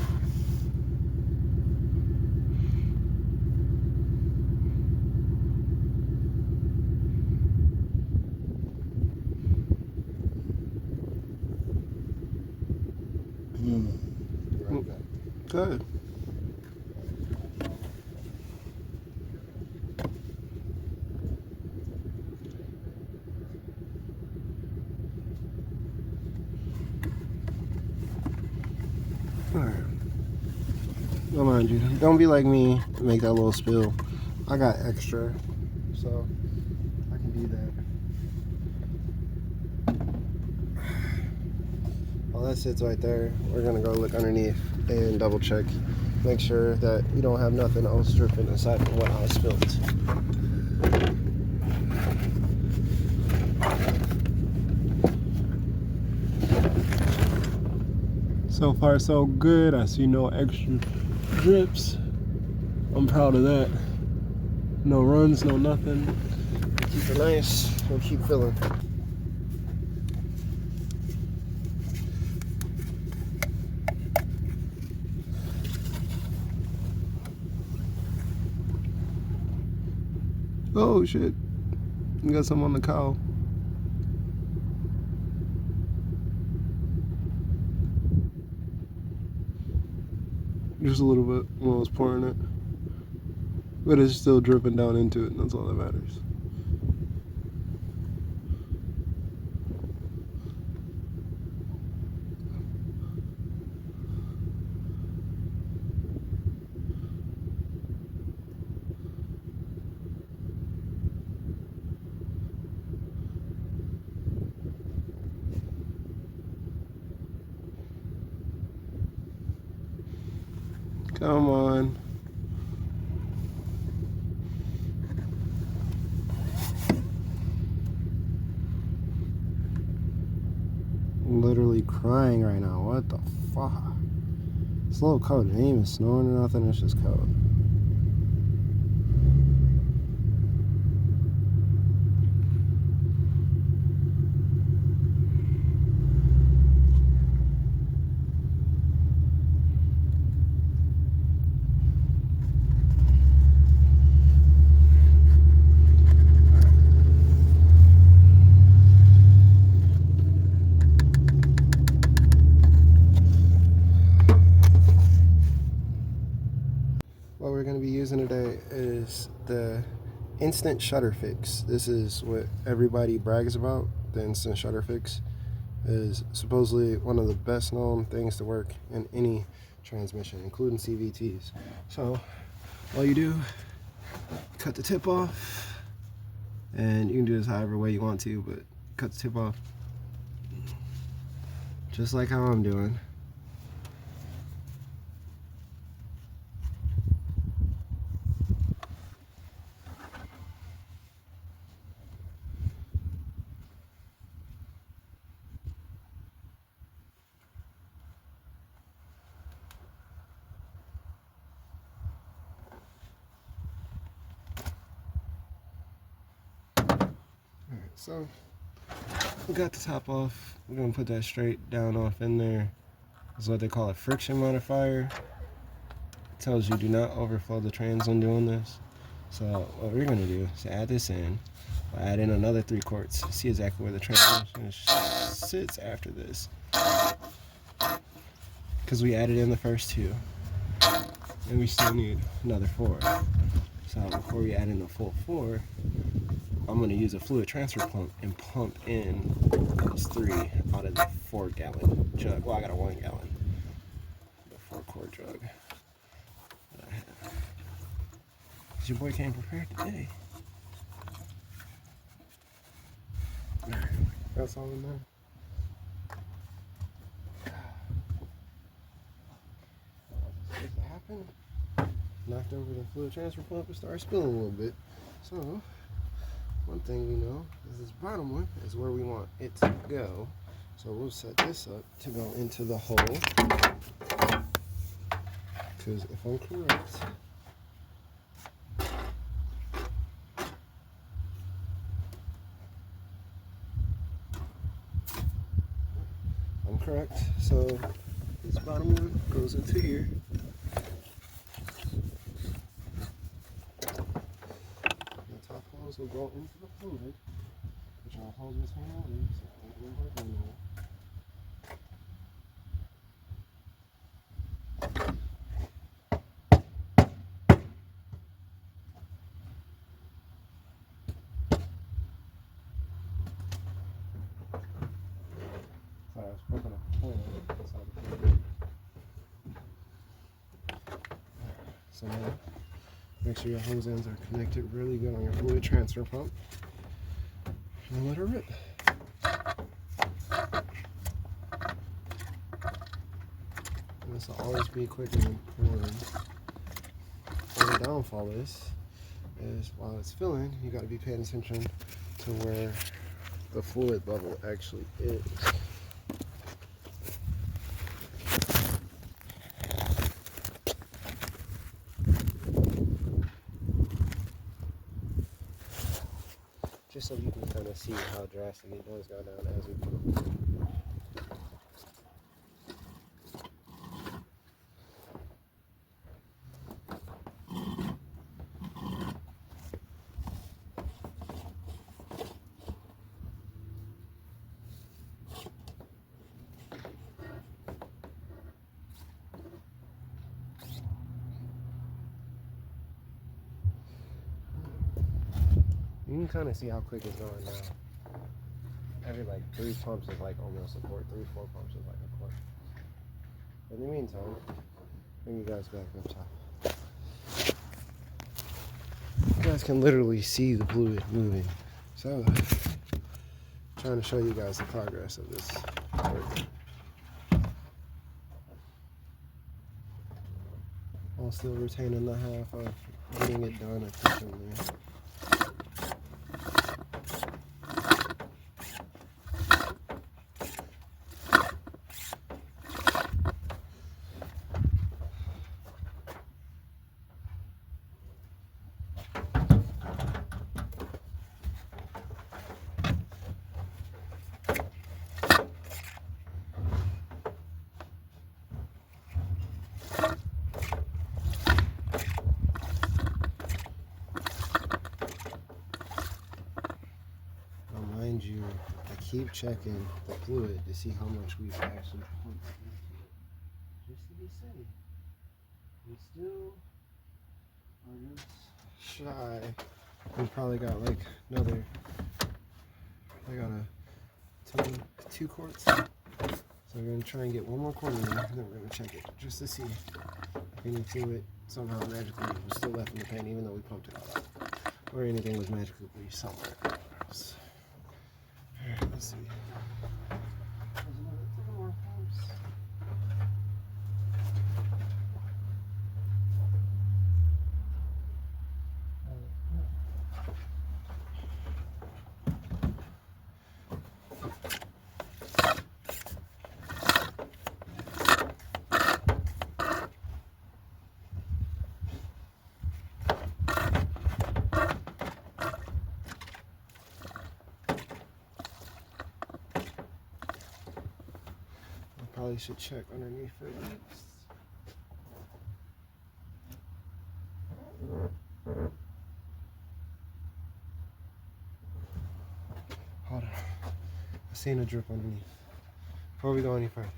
Right back. Good. Alright. Don't mind you. Don't be like me and make that little spill. I got extra, so I can do that. While that sits right there, we're gonna go look underneath and double check. Make sure that you don't have nothing else dripping aside from what I spilled. So far so good. I see no extra drips. I'm proud of that. No runs, no nothing. Keep it nice. We'll keep filling. Oh shit. You got some on the cowl. Just a little bit when I was pouring it. But it's still dripping down into it, and that's all that matters. Come on. I'm literally crying right now. What the fuck? It's a little cold. It ain't even snowing or nothing. It's just cold. What we're going to be using today is the instant shutter fix. This is what everybody brags about. The instant shutter fix is supposedly one of the best known things to work in any transmission, including CVTs. So all you do, cut the tip off, and you can do this however way you want to, but cut the tip off just like how I'm doing. So we got the top off. We're gonna put that straight down off in there. This is what they call a friction modifier. It tells you do not overflow the trans when doing this. So what we're gonna do is add this in. We'll add in another 3 quarts. See exactly where the transmission sits after this, because we added in the first 2, and we still need another 4. So before we add in the full 4, I'm going to use a fluid transfer pump and pump in those 3 out of the 4-gallon jug. Well, I got a 1 gallon, the 4-quart jug that I have. 'Cause your boy came prepared today. That's all in there. What happened? Knocked over the fluid transfer pump and started spilling a little bit. So one thing we know is this bottom one is where we want it to go. So we'll set this up to go into the hole. Because if I'm correct, so this bottom one goes into here. Will go into the fluid, which I'll hold this hand on, so I don't work on that. Sorry, I was poking a hole inside the fluid. So now, make sure your hose ends are connected really good on your fluid transfer pump. And then let her rip. And this will always be quicker than pouring. And the downfall is while it's filling, you got to be paying attention to where the fluid level actually is. Just so you can kind of see how drastic it does go down as we put it. You can kind of see how quick it's going now. Every like 3 pumps is like almost a quart. 3-4 pumps is like a quart. In the meantime, bring you guys back up top. You guys can literally see the fluid moving. So, trying to show you guys the progress of this work. While still retaining the half of getting it done efficiently. Mind you, I keep checking the fluid to see how much we've actually pumped into it. Just to be safe. We still are just shy. We probably got like another, I got a 2 quarts. So we're gonna try and get 1 more quart in there, and then we're gonna check it just to see if any fluid somehow magically was still left in the pan, even though we pumped it all out. Or anything was magically somewhere else. Alright, let's see. There's another 3 more pumps. Probably should check underneath for leaks. Hold on. I seen a drip underneath. Before we go any further,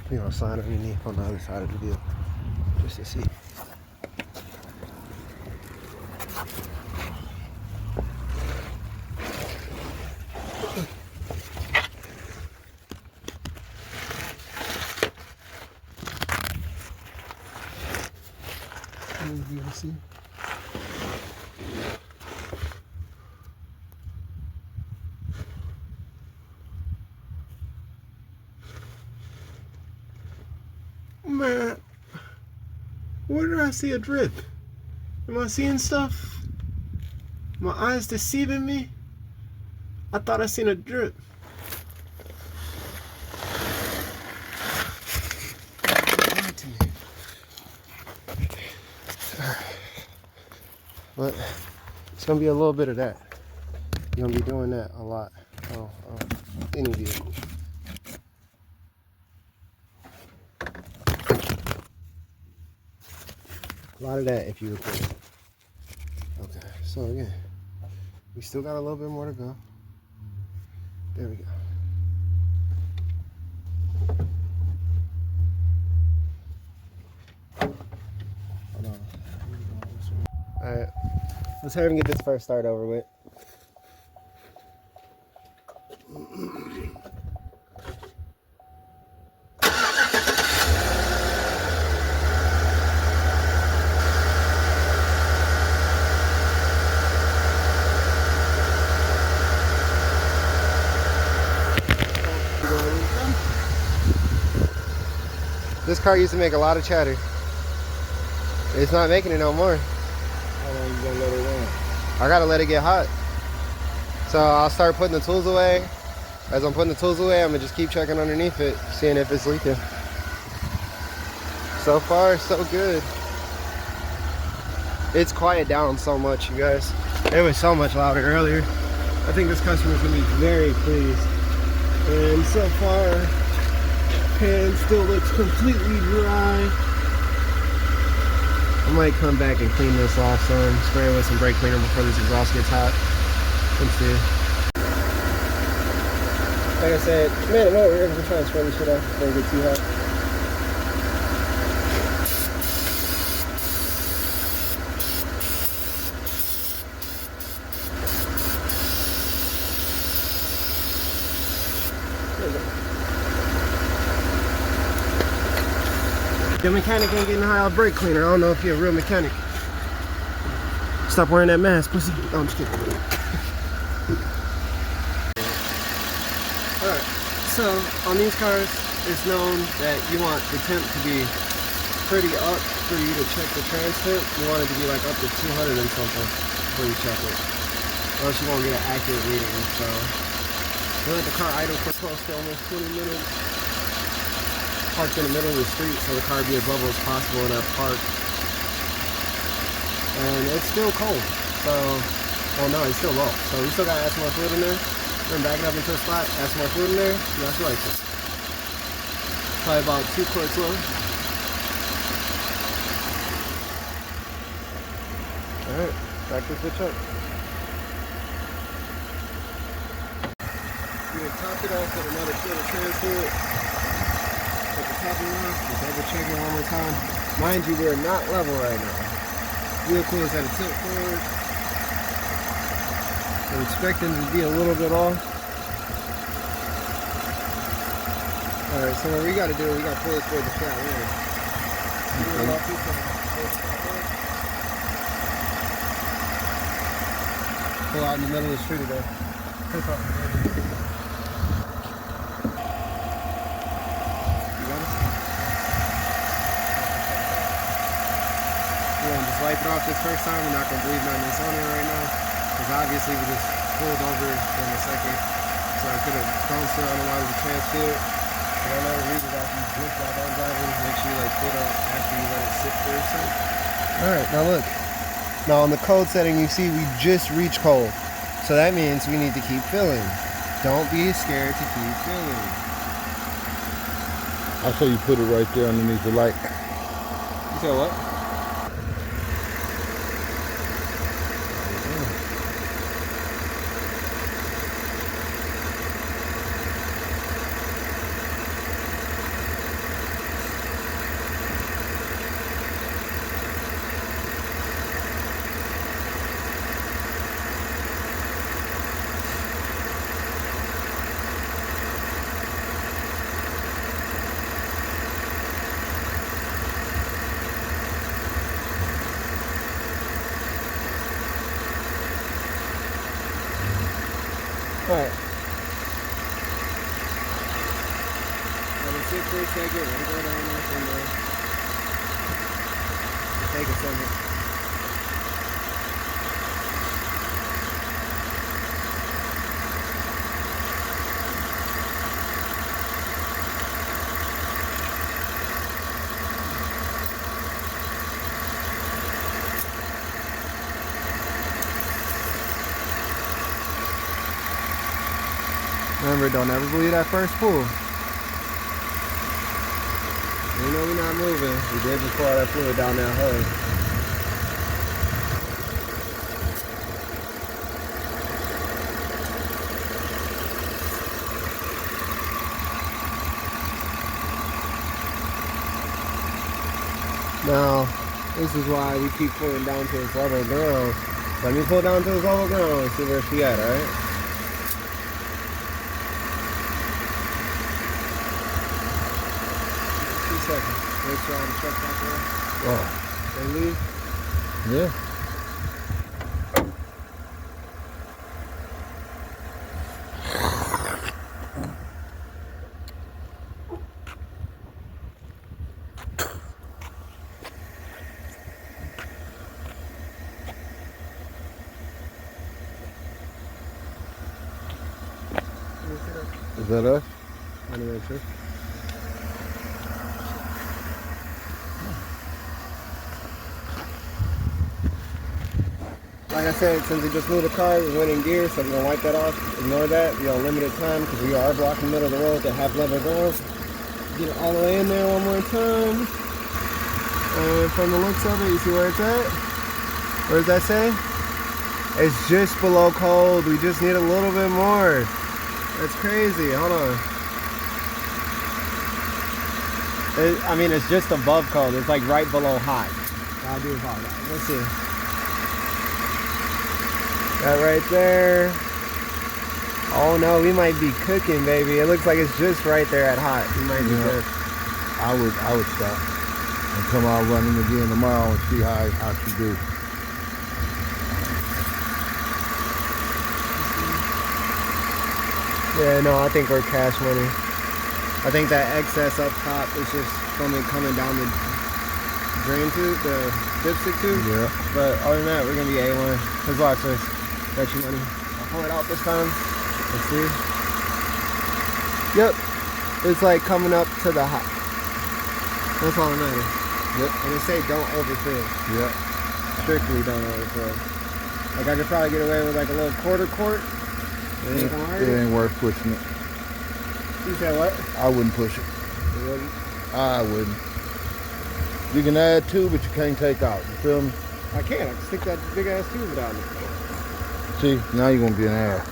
we're gonna slide underneath on the other side of the vehicle just to see. You can see. Man, where did I see a drip? Am I seeing stuff? My eyes deceiving me? I thought I seen a drip. But it's gonna be a little bit of that. You're gonna be doing that a lot on any vehicle. A lot of that if you record it. Okay, so again, we still got a little bit more to go. There we go. Hold on. Alright, let's hurry and get this first start over with. This car used to make a lot of chatter. It's not making it no more. How long you gonna let it run? I gotta let it get hot. So I'll start putting the tools away. As I'm putting the tools away, I'm gonna just keep checking underneath it, seeing if it's leaking. So far, so good. It's quieted down so much, you guys. It was so much louder earlier. I think this customer's gonna be very pleased. And so far, pan still looks completely dry. I might come back and clean this off some, spray it with some brake cleaner before this exhaust gets hot. Let's see. Like I said, man, no, we're gonna try and spray this shit off before it gets too hot. The mechanic ain't getting high off brake cleaner. I don't know if you're a real mechanic. Stop wearing that mask, pussy. Oh, I'm just kidding. Alright, so on these cars, it's known that you want the temp to be pretty up for you to check the trans temp. You want it to be like up to 200 and something before you check it. Or else you won't get an accurate reading. So we'll let the car idle for close to almost 20 minutes. Parked in the middle of the street so the car be as level as possible in that park. And it's still cold. So, well no, it's still low. So we still gotta add some more fluid in there. Then back it up into a spot, add some more fluid in there. And that's right. Probably about 2 quarts low. Alright, back this bitch up. You can top it off with another quart of trans fluid. Put the topping off, just double check it one more time. Mind you, we're not level right now. Vehicle is at a tilt forward. I'm expecting to be a little bit off. Alright, so what we gotta do, we gotta pull this towards the flat land. Pull out in the middle of the street again. Just wipe it off this first time. We're not going to bleed nothing that's on here right now, because obviously we just pulled over in a second, so I could have bounced it on a lot of the trans fluid. But I never read it after you just got done driving. Make sure you like pull it up after you let it sit for a second. Alright, now look. Now on the cold setting you see we just reached cold. So that means we need to keep filling. Don't be scared to keep filling. I saw you put it right there underneath the light. You said what? Alright. Let it sit for a second, let it go down there from there. Take a second. Remember, don't ever believe that first pull. You know we're not moving. We did just pour all that fluid down that hole. Now, this is why we keep pulling down to its level ground. Let me pull down to its level ground and see where she at, alright? Seconds. Make sure all the trucks out there. Oh. They leave? Yeah. Is that us? Let me make sure. Like I said, since we just moved the car, we went in gear, so we're going to wipe that off. Ignore that. We're on limited time because we are blocking the middle of the road to have level ground. Get it all the way in there one more time. And from the looks of it, you see where it's at? Where does that say? It's just below cold. We just need a little bit more. That's crazy. Hold on. I mean, it's just above cold. It's like right below hot. I do apologize. Let's see. That right there. Oh no, we might be cooking, baby. It looks like it's just right there at hot. We might be good. I would stop. and come out running again tomorrow and see how she do. Yeah, no, I think we're cash money. I think that excess up top is just from it coming down the drain tube, the dipstick tube. Yeah. But other than that, we're gonna be A1. Cause watch this. Bet you money. I'll pull it out this time. Let's see. Yep. It's like coming up to the hot. That's all that matters. Yep. And they say don't overfill. Yeah. Strictly don't overfill. Like I could probably get away with like a little quarter quart. It ain't gonna hurt. It ain't worth pushing it. You said what? I wouldn't push it. You wouldn't? I wouldn't. You can add to, but you can't take out. You feel me? I can. I can stick that big ass tube down there. See, now you're gonna be an ass.